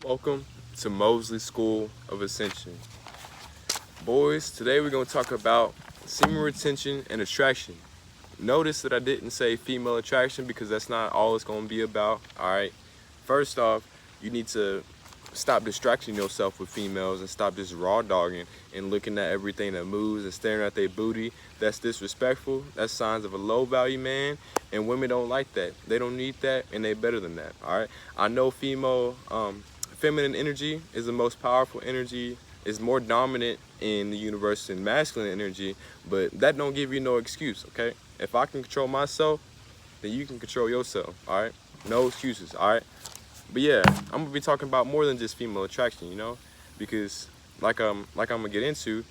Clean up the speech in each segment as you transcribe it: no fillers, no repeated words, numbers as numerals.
Welcome to Mosley School of Ascension. Boys, today we're going to talk about semen retention and attraction. Notice that I didn't say female attraction because that's not all it's going to be about, alright? First off, you need to stop distracting yourself with females and stop just raw dogging and looking at everything that moves and staring at their booty. That's disrespectful. That's signs of a low value man, and women don't like that. They don't need that, and they better than that, alright? I know feminine energy is the most powerful energy, is more dominant in the universe than masculine energy, but that don't give you no excuse, okay? If I can control myself, then you can control yourself, all right? No excuses, all right? But yeah, I'm gonna be talking about more than just female attraction, because like I'm gonna get into,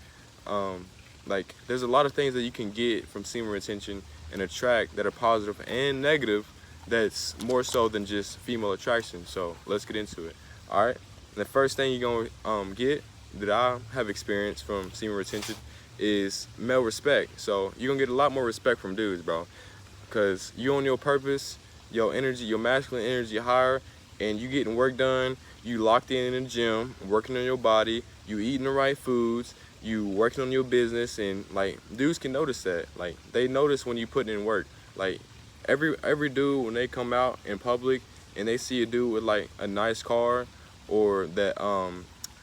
there's a lot of things that you can get from semen retention and attract that are positive and negative. That's more so than just female attraction. So let's get into it. All right. The first thing you're gonna get that I have experienced from semen retention is male respect. So you're gonna get a lot more respect from dudes, bro, because you on your purpose, your energy, your masculine energy higher, and you getting work done. You locked in the gym, working on your body. You eating the right foods. You working on your business, and like dudes can notice that. Like they notice when you putting in work. Like every dude when they come out in public and they see a dude with like a nice car or that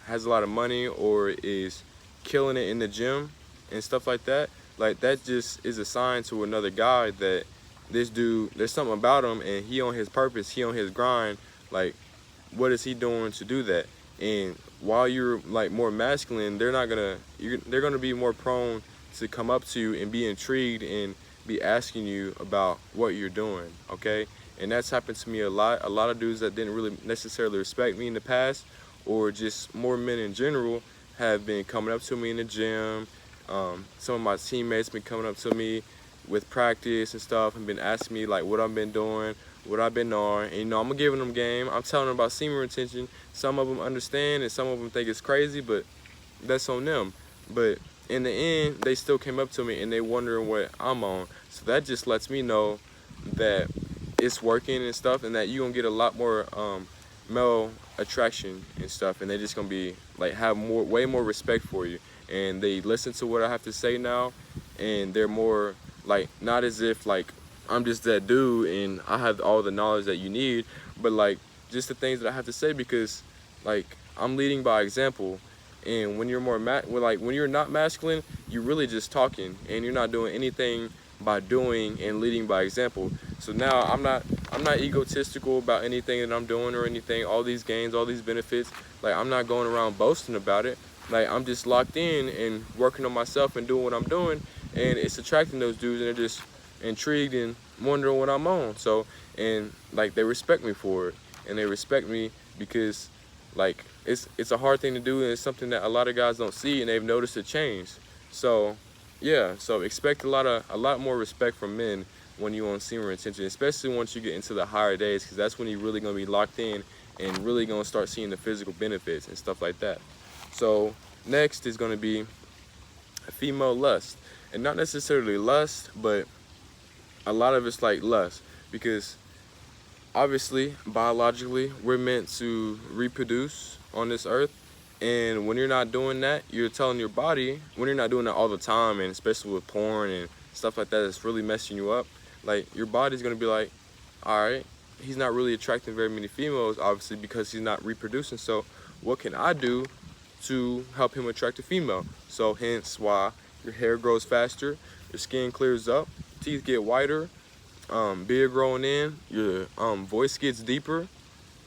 has a lot of money or is killing it in the gym and stuff like that just is a sign to another guy that this dude, there's something about him and he on his purpose, he on his grind. Like, what is he doing to do that? And while you're like more masculine, they're gonna be more prone to come up to you and be intrigued and be asking you about what you're doing, okay? And that's happened to me a lot. A lot of dudes that didn't really necessarily respect me in the past, or just more men in general, have been coming up to me in the gym. Some of my teammates been coming up to me with practice and stuff and been asking me like what I've been doing, what I've been on. And I'm giving them game. I'm telling them about semen retention. Some of them understand and some of them think it's crazy, but that's on them. But in the end, they still came up to me and they wondering what I'm on. So that just lets me know that it's working and stuff, and that you're gonna get a lot more male attraction and stuff, and they're just gonna be like have way more respect for you, and they listen to what I have to say now, and they're more like not as if like I'm just that dude and I have all the knowledge that you need, but like just the things that I have to say, because like I'm leading by example. And when you're when you're not masculine, you're really just talking and you're not doing anything by doing and leading by example. So now I'm not egotistical about anything that I'm doing or anything, all these gains, all these benefits. Like I'm not going around boasting about it. Like I'm just locked in and working on myself and doing what I'm doing, and it's attracting those dudes, and they're just intrigued and wondering what I'm on. So, and like they respect me for it, and they respect me because like it's a hard thing to do, and it's something that a lot of guys don't see, and they've noticed a change. So yeah, so expect a lot more respect from men when you on semen retention, especially once you get into the higher days, because that's when you're really gonna be locked in and really gonna start seeing the physical benefits and stuff like that. So next is gonna be female lust, and not necessarily lust, but a lot of it's like lust, because obviously biologically we're meant to reproduce on this earth, and when you're not doing that, you're telling your body, when you're not doing that all the time, and especially with porn and stuff like that, it's really messing you up. Like your body's gonna be like, all right, he's not really attracting very many females, obviously, because he's not reproducing. So what can I do to help him attract a female? So hence why your hair grows faster, your skin clears up, teeth get whiter, beard growing in, your voice gets deeper,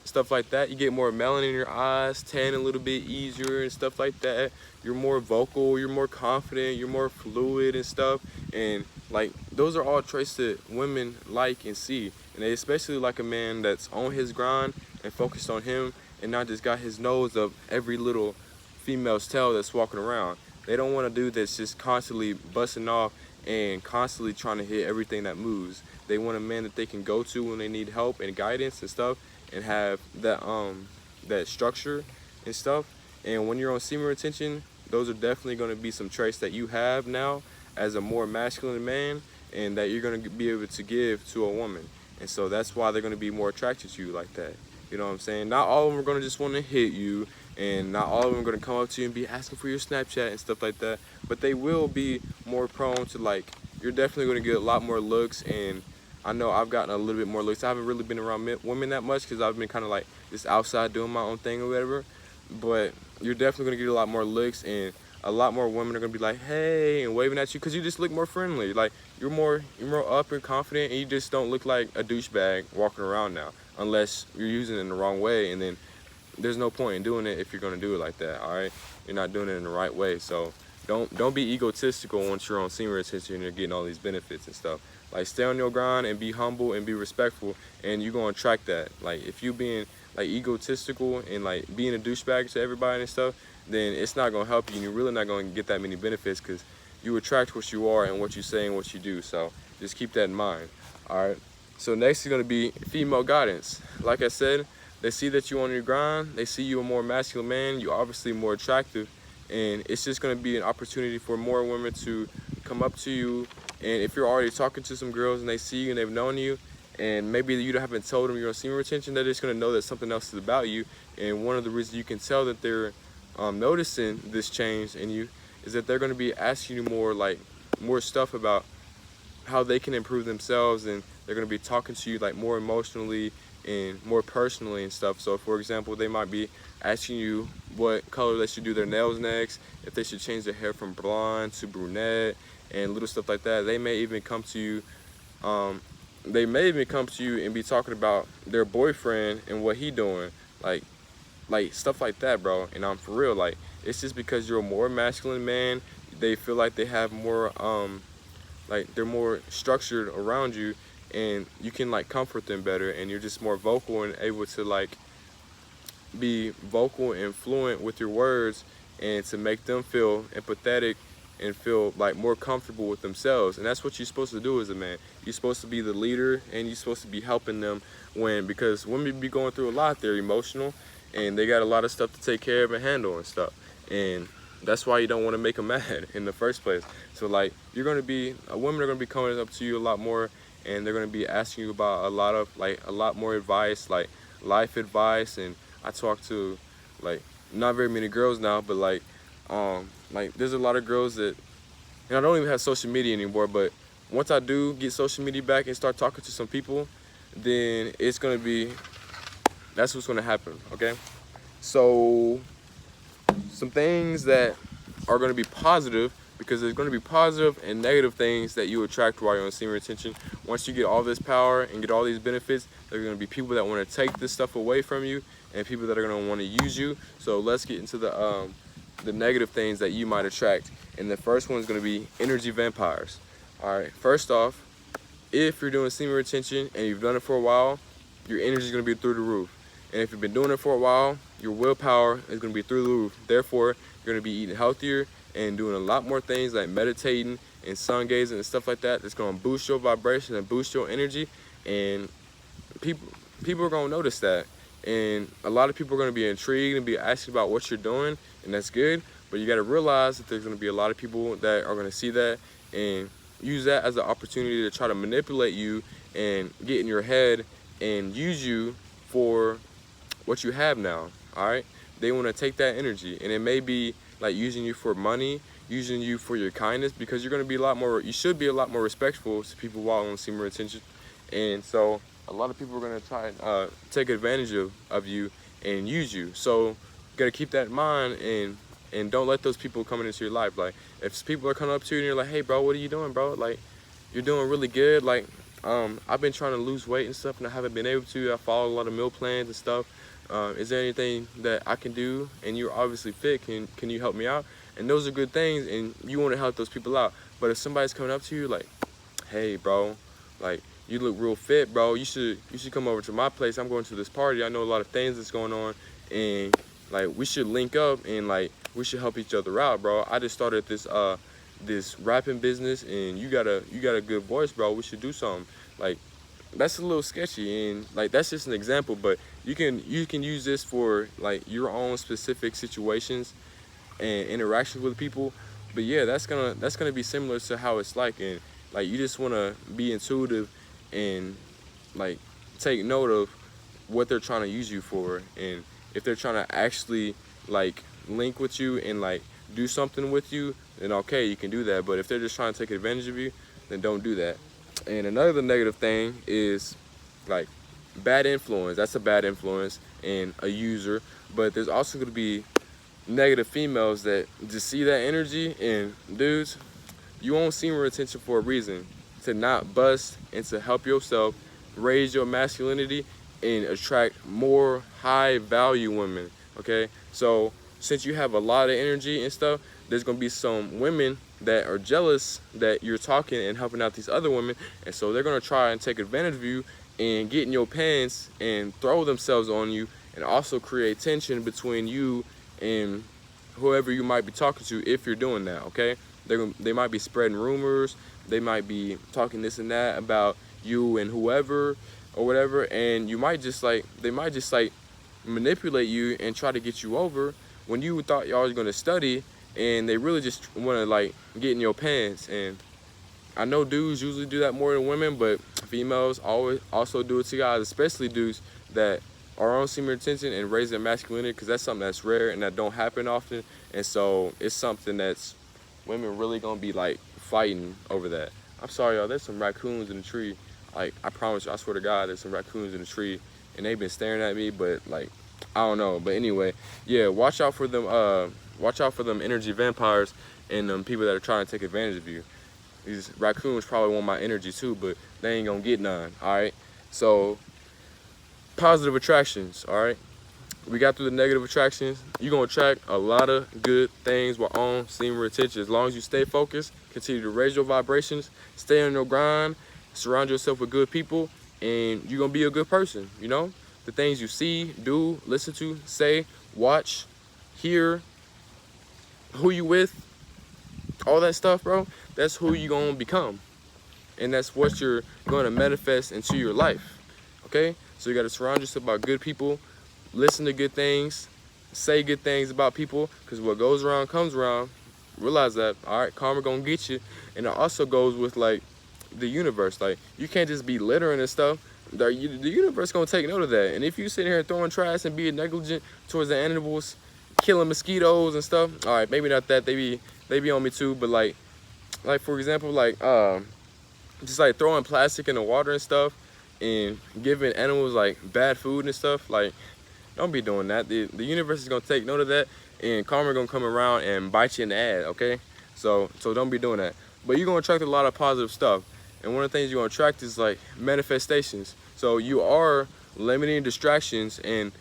stuff like that. You get more melanin in your eyes, tan a little bit easier and stuff like that. You're more vocal, you're more confident, you're more fluid and stuff. And like those are all traits that women like and see, and they especially like a man that's on his grind and focused on him, and not just got his nose up every little female's tail that's walking around. They don't want a dude that's just constantly busting off and constantly trying to hit everything that moves. They want a man that they can go to when they need help and guidance and stuff, and have that structure and stuff. And when you're on semen retention, those are definitely going to be some traits that you have now as a more masculine man, and that you're going to be able to give to a woman. And so that's why they're going to be more attracted to you like that. You know what I'm saying? Not all of them are gonna just want to hit you, and not all of them are gonna come up to you and be asking for your Snapchat and stuff like that. But they will be more prone to, like, you're definitely gonna get a lot more looks. And I know I've gotten a little bit more looks. I haven't really been around women that much because I've been kind of like just outside doing my own thing or whatever. But you're definitely gonna get a lot more looks, and a lot more women are gonna be like, hey, and waving at you because you just look more friendly. Like, you're more up and confident, and you just don't look like a douchebag walking around now, unless you're using it in the wrong way. And then there's no point in doing it if you're gonna do it like that. All right, you're not doing it in the right way. So don't be egotistical once you're on semen retention and you're getting all these benefits and stuff. Like, stay on your grind and be humble and be respectful, and you're gonna attract that. Like, if you being like egotistical and like being a douchebag to everybody and stuff, then it's not gonna help you, and you're really not gonna get that many benefits, because you attract what you are and what you say and what you do. So just keep that in mind. All right. So next is gonna be female guidance. Like I said, they see that you're on your grind. They see you a more masculine man. You're obviously more attractive, and it's just gonna be an opportunity for more women to come up to you. And if you're already talking to some girls and they see you and they've known you, and maybe you haven't told them you're on semen retention, they're just gonna know that something else is about you. And one of the reasons you can tell that they're noticing this change in you is that they're gonna be asking you more stuff about how they can improve themselves, and they're gonna be talking to you like more emotionally and more personally and stuff. So for example, they might be asking you what color they should do their nails next, if they should change their hair from blonde to brunette, and little stuff like that. They may even come to you and be talking about their boyfriend and what he doing, like stuff like that, bro. And I'm for real, like, it's just because you're a more masculine man. They feel like they have more like they're more structured around you, and you can like comfort them better, and you're just more vocal and able to like be vocal and fluent with your words, and to make them feel empathetic and feel like more comfortable with themselves. And that's what you're supposed to do as a man. You're supposed to be the leader, and you're supposed to be helping them, because women be going through a lot. They're emotional, and they got a lot of stuff to take care of and handle and stuff. And that's why you don't want to make them mad in the first place. So like, women are gonna be coming up to you a lot more, and they're gonna be asking you about a lot more advice, like life advice. And I talk to like not very many girls now, but like there's a lot of girls that, and I don't even have social media anymore, but once I do get social media back and start talking to some people, then that's what's gonna happen. Okay, so some things that are going to be positive, because there's going to be positive and negative things that you attract while you're on semen retention. Once you get all this power and get all these benefits, there are going to be people that want to take this stuff away from you, and people that are going to want to use you. So let's get into the negative things that you might attract. And the first one is going to be energy vampires. All right, first off, if you're doing semen retention and you've done it for a while, your energy is going to be through the roof. And if you've been doing it for a while, your willpower is going to be through the roof. Therefore, you're going to be eating healthier and doing a lot more things like meditating and sun gazing and stuff like that. That's going to boost your vibration and boost your energy. And people are going to notice that. And a lot of people are going to be intrigued and be asking about what you're doing, and that's good. But you got to realize that there's going to be a lot of people that are going to see that and use that as an opportunity to try to manipulate you and get in your head and use you for what you have now. All right, they want to take that energy, and it may be like using you for money, using you for your kindness, because you should be a lot more respectful to people while on semen retention. And so a lot of people are going to try and take advantage of you and use you. So you got to keep that in mind, and don't let those people come into your life. Like, if people are coming up to you and you're like, hey bro, what are you doing, bro? Like, you're doing really good. Like, I've been trying to lose weight and stuff, and I haven't been able to. I follow a lot of meal plans and stuff. Is there anything that I can do? And you're obviously fit. Can you help me out? And those are good things, and you want to help those people out. But if somebody's coming up to you like, hey bro, like, you look real fit, bro. You should come over to my place. I'm going to this party. I know a lot of things that's going on, and like, we should link up, and like, we should help each other out, bro. I just started this rapping business, and you got a good voice, bro. We should do something. Like, that's a little sketchy, and like, that's just an example, but you can use this for like your own specific situations and interactions with people. But yeah, that's gonna be similar to how it's like. And like, you just want to be intuitive and like take note of what they're trying to use you for, and if they're trying to actually like link with you and like do something with you, then okay, you can do that. But if they're just trying to take advantage of you, then don't do that. And another negative thing is like bad influence. That's a bad influence and a user. But there's also going to be negative females that just see that energy. And dudes, you own semen retention for a reason, to not bust and to help yourself raise your masculinity and attract more high value women. Okay, so since you have a lot of energy and stuff, there's gonna be some women that are jealous that you're talking and helping out these other women, and so they're gonna try and take advantage of you and get in your pants and throw themselves on you, and also create tension between you and whoever you might be talking to if you're doing that. Okay, they might be spreading rumors, they might be talking this and that about you and whoever or whatever, and you might just like, they might just like manipulate you and try to get you over when you thought y'all was gonna study, and they really just wanna like get in your pants. And I know dudes usually do that more than women, but females always also do it to guys, especially dudes that are on semen retention and raise their masculinity, because that's something that's rare and that don't happen often. And so it's something that's women really gonna be like fighting over that. I'm sorry, y'all, there's some raccoons in the tree. Like, I promise you, I swear to God, there's some raccoons in the tree, and they've been staring at me, but like, I don't know. But anyway, yeah, watch out for them. Watch out for them energy vampires and them people that are trying to take advantage of you. These raccoons probably want my energy too, but they ain't gonna get none. All right. So positive attractions. All right. We got through the negative attractions. You're gonna attract a lot of good things while on semen retention. As long as you stay focused, continue to raise your vibrations, stay on your grind, surround yourself with good people, and you're gonna be a good person. You know, the things you see, do, listen to, say, watch, hear, who you with, all that stuff, bro, that's who you gonna become. And that's what you're gonna manifest into your life. Okay? So you gotta surround yourself by good people, listen to good things, say good things about people, because what goes around comes around. Realize that. All right, karma gonna get you. And it also goes with like the universe. Like, you can't just be littering and stuff. The universe gonna take note of that. And if you sit here throwing trash and being negligent towards the animals, killing mosquitoes and stuff, all right, maybe not that, they be on me too. But like for example, like just like throwing plastic in the water and stuff, and giving animals like bad food and stuff, like, don't be doing that. The universe is gonna take note of that, and karma gonna come around and bite you in the ass. Okay, so don't be doing that. But you're gonna attract a lot of positive stuff, and one of the things you're gonna attract is like manifestations. So you are limiting distractions and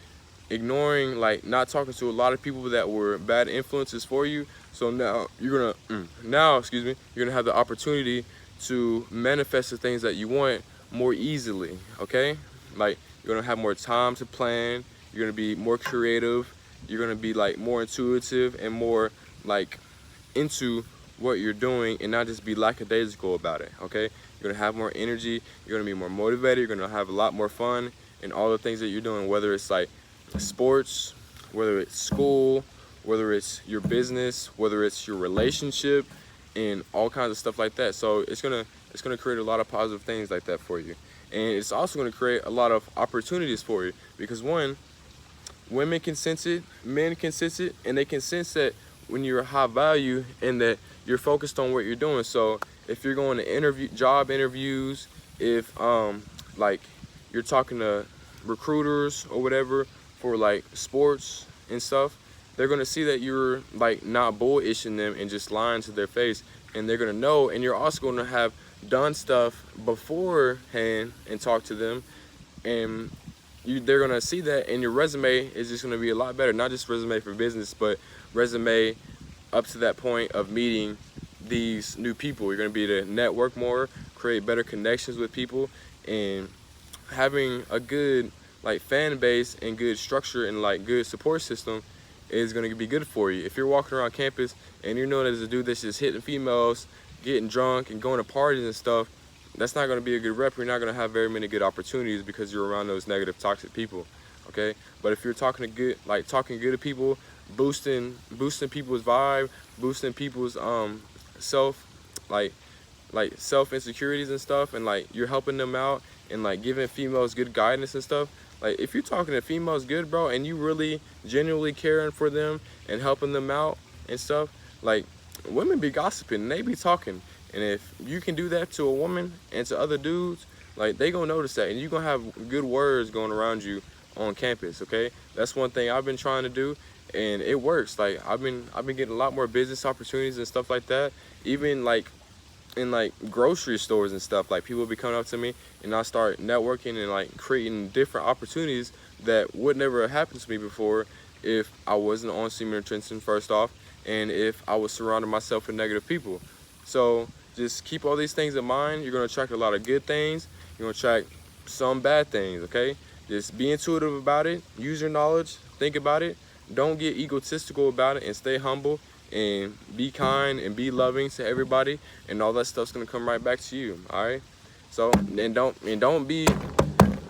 ignoring, like not talking to a lot of people that were bad influences for you. So now you're gonna you're gonna have the opportunity to manifest the things that you want more easily. Okay, like, you're gonna have more time to plan, you're gonna be more creative, you're gonna be like more intuitive and more like into what you're doing, and not just be lackadaisical about it. Okay, you're gonna have more energy, you're gonna be more motivated, you're gonna have a lot more fun in all the things that you're doing, whether it's like sports, whether it's school, whether it's your business, whether it's your relationship, and all kinds of stuff like that. So it's gonna create a lot of positive things like that for you. And it's also gonna create a lot of opportunities for you, because one, women can sense it, men can sense it, and they can sense that when you're high value and that you're focused on what you're doing. So if you're going to job interviews, if like you're talking to recruiters or whatever for like sports and stuff, they're gonna see that you're like not bullishing them and just lying to their face, and they're gonna know. And you're also gonna have done stuff beforehand and talk to them, and they're gonna see that, and your resume is just gonna be a lot better. Not just resume for business, but resume up to that point of meeting these new people. You're gonna be able to network more, create better connections with people, and having a good like fan base and good structure and like good support system is gonna be good for you. If you're walking around campus and you're known as a dude that's just hitting females, getting drunk and going to parties and stuff, that's not gonna be a good rep. You're not gonna have very many good opportunities because you're around those negative, toxic people. Okay, but if you're talking good to people, boosting people's vibe, boosting people's self insecurities and stuff, and like you're helping them out and like giving females good guidance and stuff, Like, if you're talking to females good, bro, and you really genuinely caring for them and helping them out and stuff, like, women be gossiping and they be talking. And if you can do that to a woman and to other dudes, like, they gonna notice that, and you gonna have good words going around you on campus. Okay, that's one thing I've been trying to do, and it works. Like, I've been getting a lot more business opportunities and stuff like that. Even like in like grocery stores and stuff, like, people be coming up to me and I start networking and like creating different opportunities that would never have happened to me before if I wasn't on semen retention, first off, and if I was surrounding myself with negative people. So just keep all these things in mind. You're gonna attract a lot of good things, you're gonna attract some bad things. Okay, just be intuitive about it, use your knowledge, think about it, don't get egotistical about it, and stay humble and be kind and be loving to everybody, and all that stuff's gonna come right back to you. All right, so don't be,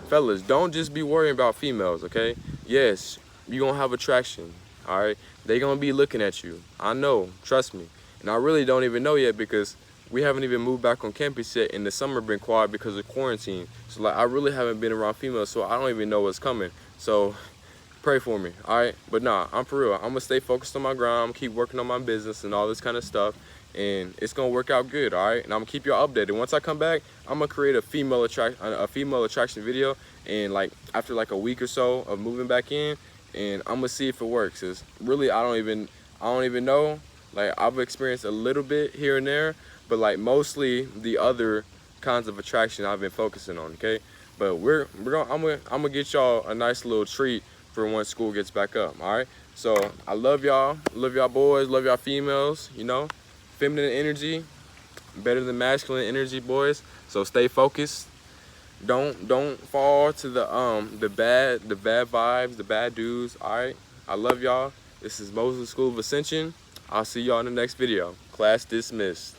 fellas, don't just be worrying about females. Okay, yes, you gonna have attraction. All right, they gonna be looking at you, I know, trust me. And I really don't even know yet, because we haven't even moved back on campus yet, and the summer been quiet because of quarantine. So like, I really haven't been around females, so I don't even know what's coming. So pray for me, all right? But nah, I'm for real. I'm gonna stay focused on my grind, keep working on my business and all this kind of stuff, and it's gonna work out good, all right? And I'm gonna keep y'all updated. Once I come back, I'm gonna create a female attraction video, and like after like a week or so of moving back in, and I'm gonna see if it works. Cause really, I don't even know. Like, I've experienced a little bit here and there, but like mostly the other kinds of attraction I've been focusing on. Okay, but I'm gonna get y'all a nice little treat for when school gets back up. All right, so I love y'all boys, love y'all females. You know, feminine energy better than masculine energy, boys. So stay focused. Don't fall to the bad vibes, the bad dudes. All right, I love y'all. This is Mosley School of Ascension. I'll see y'all in the next video. Class dismissed.